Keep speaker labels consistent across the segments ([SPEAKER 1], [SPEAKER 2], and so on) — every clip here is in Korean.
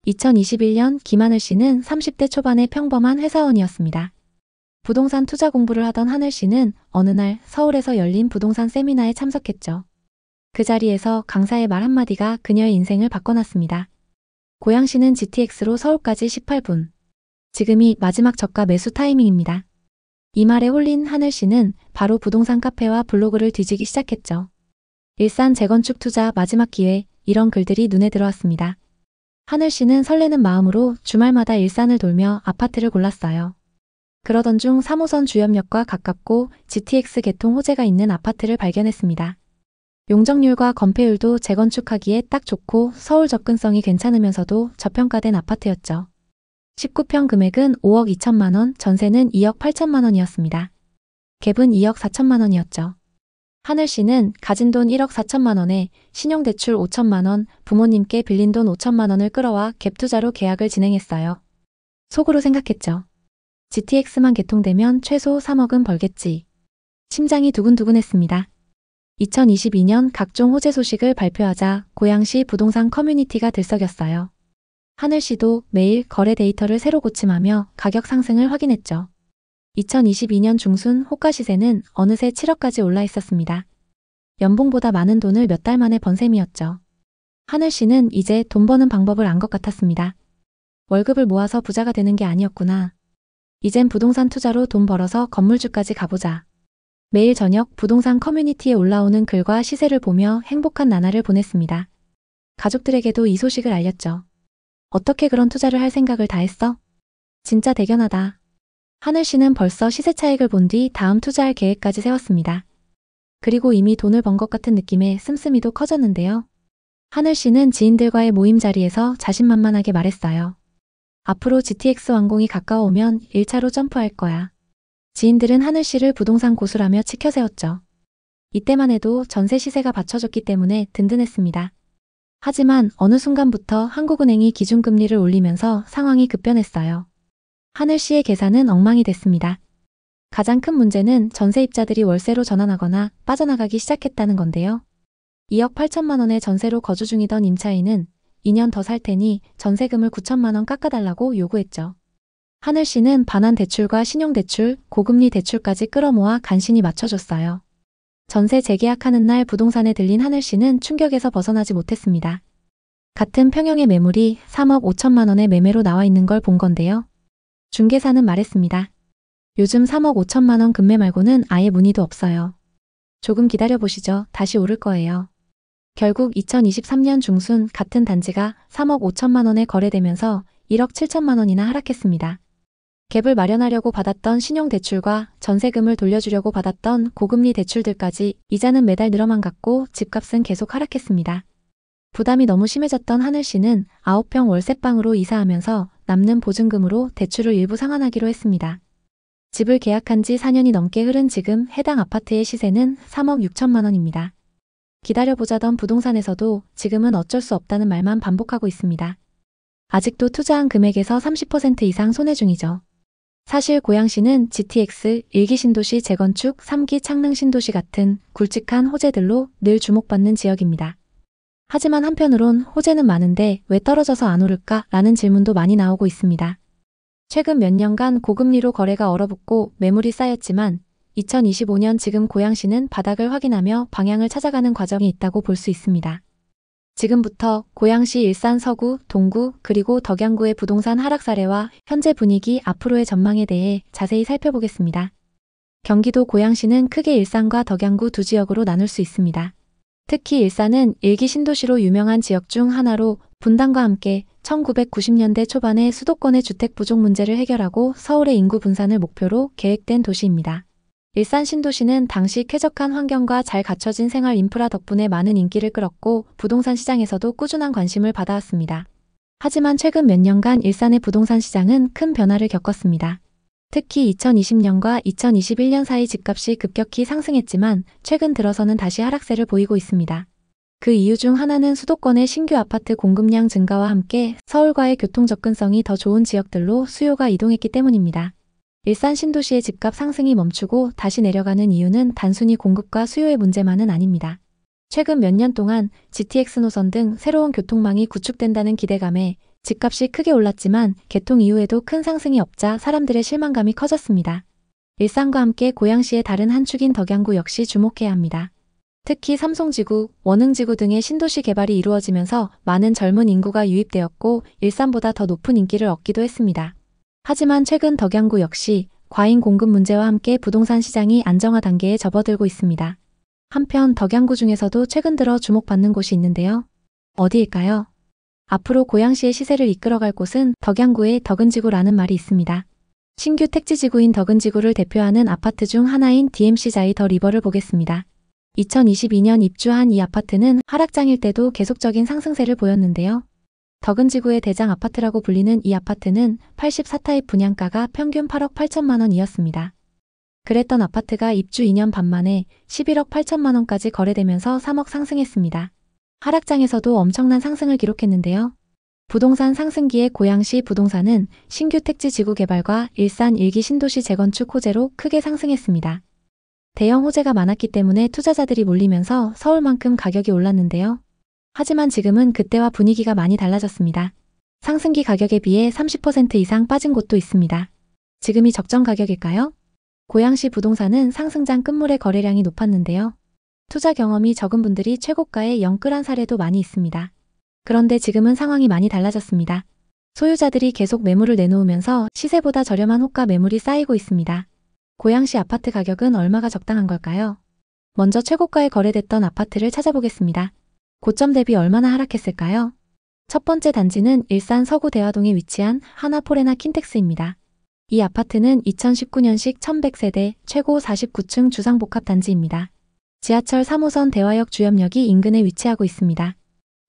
[SPEAKER 1] 2021년 김하늘 씨는 30대 초반의 평범한 회사원이었습니다. 부동산 투자 공부를 하던 하늘 씨는 어느 날 서울에서 열린 부동산 세미나에 참석했죠. 그 자리에서 강사의 말 한마디가 그녀의 인생을 바꿔놨습니다. 고양시는 GTX로 서울까지 18분. 지금이 마지막 저가 매수 타이밍입니다. 이 말에 홀린 하늘 씨는 바로 부동산 카페와 블로그를 뒤지기 시작했죠. 일산 재건축 투자 마지막 기회, 이런 글들이 눈에 들어왔습니다. 하늘 씨는 설레는 마음으로 주말마다 일산을 돌며 아파트를 골랐어요. 그러던 중 3호선 주염역과 가깝고 GTX 개통 호재가 있는 아파트를 발견했습니다. 용적률과 건폐율도 재건축하기에 딱 좋고 서울 접근성이 괜찮으면서도 저평가된 아파트였죠. 19평 금액은 5억 2천만 원, 전세는 2억 8천만 원이었습니다. 갭은 2억 4천만 원이었죠. 하늘 씨는 가진 돈 1억 4천만 원에 신용대출 5천만 원, 부모님께 빌린 돈 5천만 원을 끌어와 갭 투자로 계약을 진행했어요. 속으로 생각했죠. GTX만 개통되면 최소 3억은 벌겠지. 심장이 두근두근했습니다. 2022년 각종 호재 소식을 발표하자 고양시 부동산 커뮤니티가 들썩였어요. 하늘 씨도 매일 거래 데이터를 새로 고침하며 가격 상승을 확인했죠. 2022년 중순 호가 시세는 어느새 7억까지 올라 있었습니다. 연봉보다 많은 돈을 몇 달 만에 번 셈이었죠. 하늘 씨는 이제 돈 버는 방법을 안 것 같았습니다. 월급을 모아서 부자가 되는 게 아니었구나. 이젠 부동산 투자로 돈 벌어서 건물주까지 가보자. 매일 저녁 부동산 커뮤니티에 올라오는 글과 시세를 보며 행복한 나날을 보냈습니다. 가족들에게도 이 소식을 알렸죠. 어떻게 그런 투자를 할 생각을 다 했어? 진짜 대견하다. 하늘 씨는 벌써 시세 차익을 본 뒤 다음 투자할 계획까지 세웠습니다. 그리고 이미 돈을 번 것 같은 느낌에 씀씀이도 커졌는데요. 하늘 씨는 지인들과의 모임 자리에서 자신만만하게 말했어요. 앞으로 GTX 완공이 가까워오면 1차로 점프할 거야. 지인들은 하늘 씨를 부동산 고수라며 치켜세웠죠. 이때만 해도 전세 시세가 받쳐줬기 때문에 든든했습니다. 하지만 어느 순간부터 한국은행이 기준금리를 올리면서 상황이 급변했어요. 하늘 씨의 계산은 엉망이 됐습니다. 가장 큰 문제는 전세입자들이 월세로 전환하거나 빠져나가기 시작했다는 건데요. 2억 8천만 원의 전세로 거주 중이던 임차인은 2년 더 살 테니 전세금을 9천만 원 깎아달라고 요구했죠. 하늘 씨는 반환 대출과 신용대출, 고금리 대출까지 끌어모아 간신히 맞춰줬어요. 전세 재계약하는 날 부동산에 들린 하늘 씨는 충격에서 벗어나지 못했습니다. 같은 평형의 매물이 3억 5천만 원의 매매로 나와 있는 걸 본 건데요. 중개사는 말했습니다. 요즘 3억 5천만 원 금매 말고는 아예 문의도 없어요. 조금 기다려보시죠. 다시 오를 거예요. 결국 2023년 중순 같은 단지가 3억 5천만 원에 거래되면서 1억 7천만 원이나 하락했습니다. 갭을 마련하려고 받았던 신용대출과 전세금을 돌려주려고 받았던 고금리 대출들까지 이자는 매달 늘어만 갔고 집값은 계속 하락했습니다. 부담이 너무 심해졌던 하늘 씨는 9평 월세방으로 이사하면서 남는 보증금으로 대출을 일부 상환하기로 했습니다. 집을 계약한 지 4년이 넘게 흐른 지금 해당 아파트의 시세는 3억 6천만 원입니다. 기다려보자던 부동산에서도 지금은 어쩔 수 없다는 말만 반복하고 있습니다. 아직도 투자한 금액에서 30% 이상 손해 중이죠. 사실 고양시는 GTX, 1기 신도시 재건축, 3기 창릉 신도시 같은 굵직한 호재들로 늘 주목받는 지역입니다. 하지만 한편으론 호재는 많은데 왜 떨어져서 안 오를까? 라는 질문도 많이 나오고 있습니다. 최근 몇 년간 고금리로 거래가 얼어붙고 매물이 쌓였지만 2025년 지금 고양시는 바닥을 확인하며 방향을 찾아가는 과정이 있다고 볼 수 있습니다. 지금부터 고양시 일산 서구, 동구, 그리고 덕양구의 부동산 하락 사례와 현재 분위기, 앞으로의 전망에 대해 자세히 살펴보겠습니다. 경기도 고양시는 크게 일산과 덕양구 두 지역으로 나눌 수 있습니다. 특히 일산은 1기 신도시로 유명한 지역 중 하나로 분당과 함께 1990년대 초반에 수도권의 주택 부족 문제를 해결하고 서울의 인구 분산을 목표로 계획된 도시입니다. 일산 신도시는 당시 쾌적한 환경과 잘 갖춰진 생활 인프라 덕분에 많은 인기를 끌었고 부동산 시장에서도 꾸준한 관심을 받아왔습니다. 하지만 최근 몇 년간 일산의 부동산 시장은 큰 변화를 겪었습니다. 특히 2020년과 2021년 사이 집값이 급격히 상승했지만 최근 들어서는 다시 하락세를 보이고 있습니다. 그 이유 중 하나는 수도권의 신규 아파트 공급량 증가와 함께 서울과의 교통 접근성이 더 좋은 지역들로 수요가 이동했기 때문입니다. 일산 신도시의 집값 상승이 멈추고 다시 내려가는 이유는 단순히 공급과 수요의 문제만은 아닙니다. 최근 몇 년 동안 GTX 노선 등 새로운 교통망이 구축된다는 기대감에 집값이 크게 올랐지만 개통 이후에도 큰 상승이 없자 사람들의 실망감이 커졌습니다. 일산과 함께 고양시의 다른 한 축인 덕양구 역시 주목해야 합니다. 특히 삼송지구, 원흥지구 등의 신도시 개발이 이루어지면서 많은 젊은 인구가 유입되었고 일산보다 더 높은 인기를 얻기도 했습니다. 하지만 최근 덕양구 역시 과잉 공급 문제와 함께 부동산 시장이 안정화 단계에 접어들고 있습니다. 한편 덕양구 중에서도 최근 들어 주목받는 곳이 있는데요. 어디일까요? 앞으로 고양시의 시세를 이끌어갈 곳은 덕양구의 덕은지구라는 말이 있습니다. 신규 택지지구인 덕은지구를 대표하는 아파트 중 하나인 DMC자이 더 리버를 보겠습니다. 2022년 입주한 이 아파트는 하락장일 때도 계속적인 상승세를 보였는데요. 덕은지구의 대장 아파트라고 불리는 이 아파트는 84타입 분양가가 평균 8억 8천만 원이었습니다. 그랬던 아파트가 입주 2년 반 만에 11억 8천만 원까지 거래되면서 3억 상승했습니다. 하락장에서도 엄청난 상승을 기록했는데요. 부동산 상승기에 고양시 부동산은 신규 택지 지구 개발과 일산 1기 신도시 재건축 호재로 크게 상승했습니다. 대형 호재가 많았기 때문에 투자자들이 몰리면서 서울만큼 가격이 올랐는데요. 하지만 지금은 그때와 분위기가 많이 달라졌습니다. 상승기 가격에 비해 30% 이상 빠진 곳도 있습니다. 지금이 적정 가격일까요? 고양시 부동산은 상승장 끝물의 거래량이 높았는데요. 투자 경험이 적은 분들이 최고가에 영끌한 사례도 많이 있습니다. 그런데 지금은 상황이 많이 달라졌습니다. 소유자들이 계속 매물을 내놓으면서 시세보다 저렴한 호가 매물이 쌓이고 있습니다. 고양시 아파트 가격은 얼마가 적당한 걸까요? 먼저 최고가에 거래됐던 아파트를 찾아보겠습니다. 고점 대비 얼마나 하락했을까요? 첫 번째 단지는 일산 서구 대화동에 위치한 하나포레나 킨텍스입니다. 이 아파트는 2019년식 1100세대 최고 49층 주상복합단지입니다. 지하철 3호선 대화역 주염역이 인근에 위치하고 있습니다.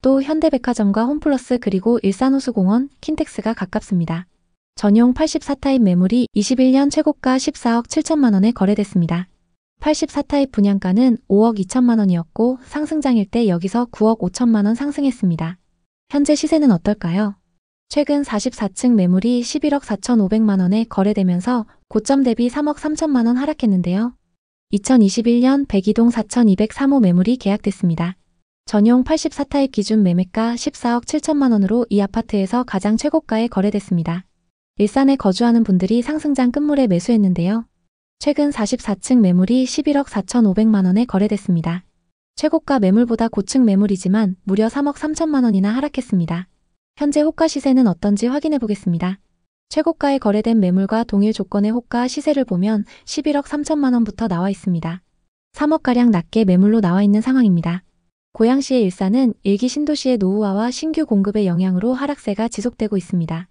[SPEAKER 1] 또 현대백화점과 홈플러스 그리고 일산호수공원, 킨텍스가 가깝습니다. 전용 84타입 매물이 21년 최고가 14억 7천만 원에 거래됐습니다. 84타입 분양가는 5억 2천만 원이었고 상승장일 때 여기서 9억 5천만 원 상승했습니다. 현재 시세는 어떨까요? 최근 44층 매물이 11억 4천5백만 원에 거래되면서 고점 대비 3억 3천만 원 하락했는데요. 2021년 102동 4203호 매물이 계약됐습니다. 전용 84타입 기준 매매가 14억 7천만 원으로 이 아파트에서 가장 최고가에 거래됐습니다. 일산에 거주하는 분들이 상승장 끝물에 매수했는데요. 최근 44층 매물이 11억 4천5백만 원에 거래됐습니다. 최고가 매물보다 고층 매물이지만 무려 3억 3천만 원이나 하락했습니다. 현재 호가 시세는 어떤지 확인해 보겠습니다. 최고가에 거래된 매물과 동일 조건의 호가 시세를 보면 11억 3천만 원부터 나와 있습니다. 3억가량 낮게 매물로 나와 있는 상황입니다. 고양시의 일산은 일기 신도시의 노후화와 신규 공급의 영향으로 하락세가 지속되고 있습니다.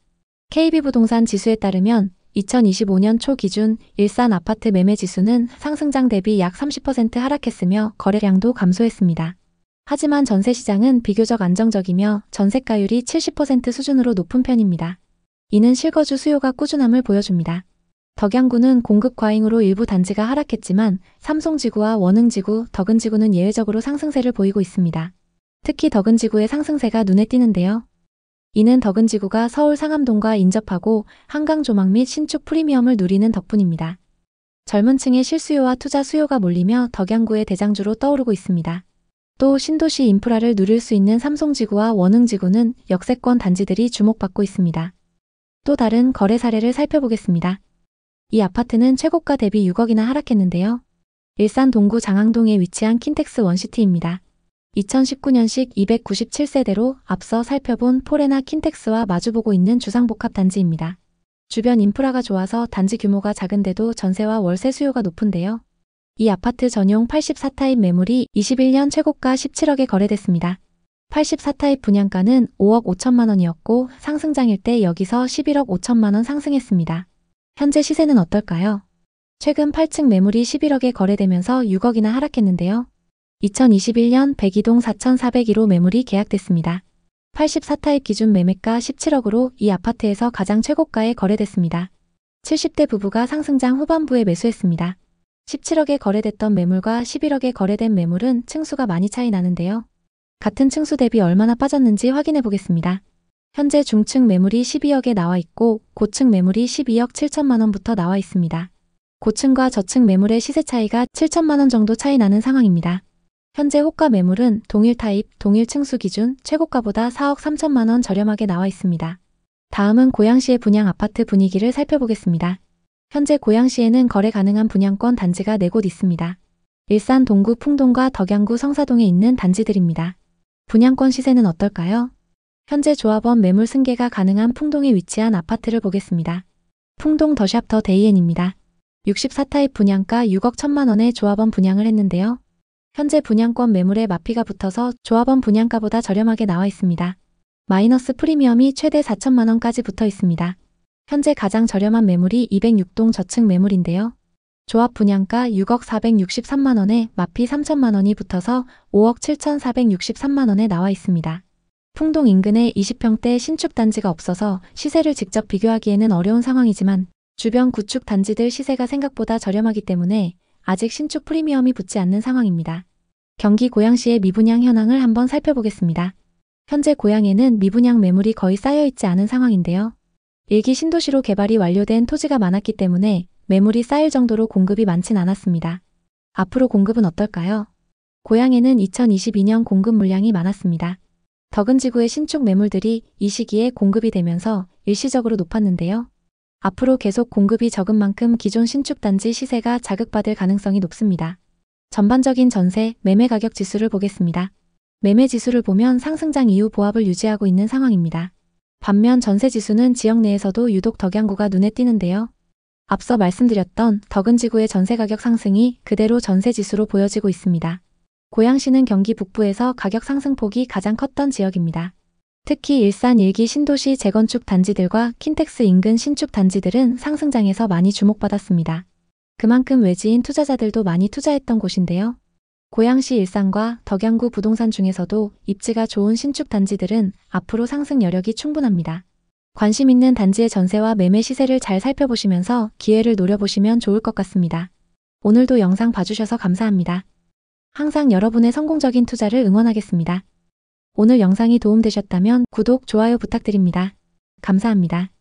[SPEAKER 1] KB부동산 지수에 따르면 2025년 초 기준 일산 아파트 매매 지수는 상승장 대비 약 30% 하락했으며 거래량도 감소했습니다. 하지만 전세 시장은 비교적 안정적이며 전세가율이 70% 수준으로 높은 편입니다. 이는 실거주 수요가 꾸준함을 보여줍니다. 덕양구는 공급 과잉으로 일부 단지가 하락했지만 삼송지구와 원흥지구, 덕은지구는 예외적으로 상승세를 보이고 있습니다. 특히 덕은지구의 상승세가 눈에 띄는데요. 이는 덕은지구가 서울 상암동과 인접하고 한강 조망 및 신축 프리미엄을 누리는 덕분입니다. 젊은 층의 실수요와 투자 수요가 몰리며 덕양구의 대장주로 떠오르고 있습니다. 또 신도시 인프라를 누릴 수 있는 삼송지구와 원흥지구는 역세권 단지들이 주목받고 있습니다. 또 다른 거래 사례를 살펴보겠습니다. 이 아파트는 최고가 대비 6억이나 하락했는데요. 일산 동구 장항동에 위치한 킨텍스 원시티입니다. 2019년식 297세대로 앞서 살펴본 포레나 킨텍스와 마주보고 있는 주상복합 단지입니다. 주변 인프라가 좋아서 단지 규모가 작은데도 전세와 월세 수요가 높은데요. 이 아파트 전용 84타입 매물이 21년 최고가 17억에 거래됐습니다. 84타입 분양가는 5억 5천만 원이었고 상승장일 때 여기서 11억 5천만 원 상승했습니다. 현재 시세는 어떨까요? 최근 8층 매물이 11억에 거래되면서 6억이나 하락했는데요. 2021년 102동 4,401호 매물이 계약됐습니다. 84타입 기준 매매가 17억으로 이 아파트에서 가장 최고가에 거래됐습니다. 70대 부부가 상승장 후반부에 매수했습니다. 17억에 거래됐던 매물과 11억에 거래된 매물은 층수가 많이 차이 나는데요. 같은 층수 대비 얼마나 빠졌는지 확인해 보겠습니다. 현재 중층 매물이 12억에 나와 있고 고층 매물이 12억 7천만 원부터 나와 있습니다. 고층과 저층 매물의 시세 차이가 7천만 원 정도 차이 나는 상황입니다. 현재 호가 매물은 동일 타입, 동일 층수 기준 최고가보다 4억 3천만 원 저렴하게 나와 있습니다. 다음은 고양시의 분양 아파트 분위기를 살펴보겠습니다. 현재 고양시에는 거래 가능한 분양권 단지가 4곳 있습니다. 일산 동구 풍동과 덕양구 성사동에 있는 단지들입니다. 분양권 시세는 어떨까요? 현재 조합원 매물 승계가 가능한 풍동에 위치한 아파트를 보겠습니다. 풍동 더샵 더 데이엔입니다. 64타입 분양가 6억 1천만 원에 조합원 분양을 했는데요. 현재 분양권 매물에 마피가 붙어서 조합원 분양가보다 저렴하게 나와 있습니다. 마이너스 프리미엄이 최대 4천만 원까지 붙어 있습니다. 현재 가장 저렴한 매물이 206동 저층 매물인데요. 조합 분양가 6억 463만 원에 마피 3천만 원이 붙어서 5억 7,463만 원에 나와 있습니다. 풍동 인근에 20평대 신축 단지가 없어서 시세를 직접 비교하기에는 어려운 상황이지만 주변 구축 단지들 시세가 생각보다 저렴하기 때문에 아직 신축 프리미엄이 붙지 않는 상황입니다. 경기 고양시의 미분양 현황을 한번 살펴보겠습니다. 현재 고양에는 미분양 매물이 거의 쌓여있지 않은 상황인데요. 일기 신도시로 개발이 완료된 토지가 많았기 때문에 매물이 쌓일 정도로 공급이 많진 않았습니다. 앞으로 공급은 어떨까요? 고양에는 2022년 공급 물량이 많았습니다. 덕은지구의 신축 매물들이 이 시기에 공급이 되면서 일시적으로 높았는데요. 앞으로 계속 공급이 적은 만큼 기존 신축 단지 시세가 자극받을 가능성이 높습니다. 전반적인 전세, 매매 가격 지수를 보겠습니다. 매매 지수를 보면 상승장 이후 보합을 유지하고 있는 상황입니다. 반면 전세 지수는 지역 내에서도 유독 덕양구가 눈에 띄는데요. 앞서 말씀드렸던 덕은지구의 전세 가격 상승이 그대로 전세 지수로 보여지고 있습니다. 고양시는 경기 북부에서 가격 상승폭이 가장 컸던 지역입니다. 특히 일산 일기 신도시 재건축 단지들과 킨텍스 인근 신축 단지들은 상승장에서 많이 주목받았습니다. 그만큼 외지인 투자자들도 많이 투자했던 곳인데요. 고양시 일산과 덕양구 부동산 중에서도 입지가 좋은 신축 단지들은 앞으로 상승 여력이 충분합니다. 관심 있는 단지의 전세와 매매 시세를 잘 살펴보시면서 기회를 노려보시면 좋을 것 같습니다. 오늘도 영상 봐주셔서 감사합니다. 항상 여러분의 성공적인 투자를 응원하겠습니다. 오늘 영상이 도움되셨다면 구독, 좋아요 부탁드립니다. 감사합니다.